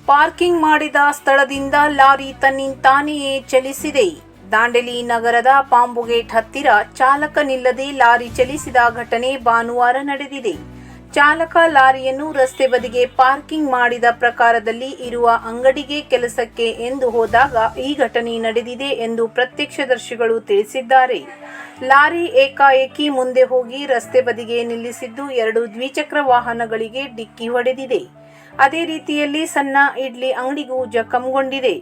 Parking ಮಾಡಿದ ಸ್ಥಳದಿಂದ lorry ತನ್ನಿಂತಾನೆಯೇ ಚಲಿಸಿದೆ. Dandeli ನಗರದ ಪಾಂಬುಗೇಟ್ ಹತ್ತಿರ ಚಾಲಕ ನಿಲ್ಲದೆ ಲಾರಿ ಚಲಿಸಿದ ಘಟನೆ ಭಾನುವಾರ ನಡೆದಿದೆ. ಚಾಲಕ ಲಾರಿಯನ್ನು ರಸ್ತೆ ಬದಿಗೆ ಪಾರ್ಕಿಂಗ್ ಮಾಡಿದ ಪ್ರಕಾರದಲ್ಲಿ ಇರುವ ಅಂಗಡಿಗೆ ಕೆಲಸಕ್ಕೆ ಎಂದು ಹೋದಾಗ ಈ ಘಟನೆ ನಡೆದಿದೆ ಎಂದು ಪ್ರತ್ಯಕ್ಷದರ್ಶಿಗಳು ತಿಳಿಸಿದ್ದಾರೆ. ಲಾರಿ ಏಕಾಏಕಿ ಮುಂದೆ ಹೋಗಿ ರಸ್ತೆ ಬದಿಗೆ ನಿಲ್ಲಿಸಿದ್ದು 2 ದ್ವಿಚಕ್ರ ವಾಹನಗಳಿಗೆ ಡಿಕ್ಕಿ ಹೊಡೆದಿದೆ. ಅದೇ ರೀತಿಯಲ್ಲಿ ಸಣ್ಣ ಇಡ್ಲಿ ಅಂಗಡಿಗೂ ಜಖಂಗೊಂಡಿದೆ.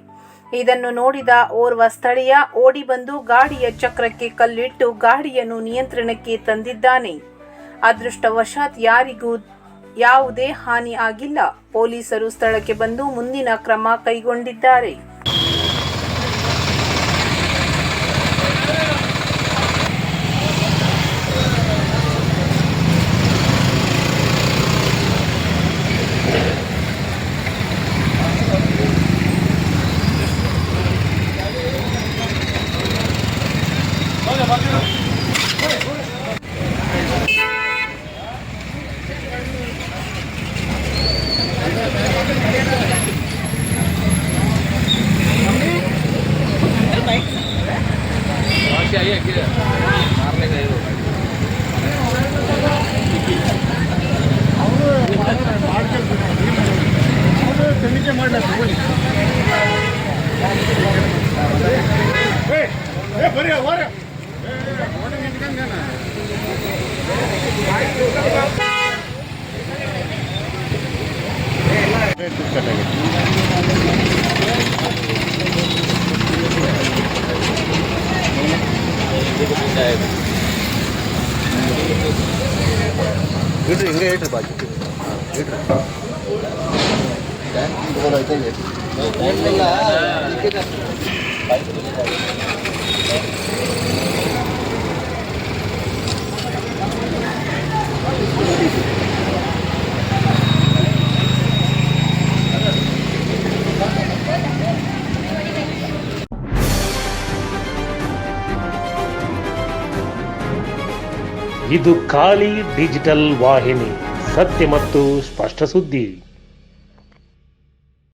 ಇದನ್ನು ನೋಡಿದ ಓರ್ವ ಸ್ಥಳೀಯ ಓಡಿ ಬಂದು ಗಾಡಿಯ ಚಕ್ರಕ್ಕೆ ಕಲ್ಲಿಟ್ಟು ಗಾಡಿಯನ್ನು ನಿಯಂತ್ರಣಕ್ಕೆ ತಂದಿದ್ದಾನೆ. ಅದೃಷ್ಟವಶಾತ್ ಯಾರಿಗೂ ಯಾವುದೇ ಹಾನಿ ಆಗಿಲ್ಲ. ಪೊಲೀಸರು ಸ್ಥಳಕ್ಕೆ ಬಂದು ಮುಂದಿನ ಕ್ರಮ ಕೈಗೊಂಡಿದ್ದಾರೆ. ಹಿಂಗೆ ಹೇಳ್ರಿ ಬಾಜು ಇದು ಖಾಲಿ ಡಿಜಿಟಲ್ ವಾಹಿನಿ, ಸತ್ಯ ಮತ್ತು ಸ್ಪಷ್ಟ ಸುದ್ದಿ.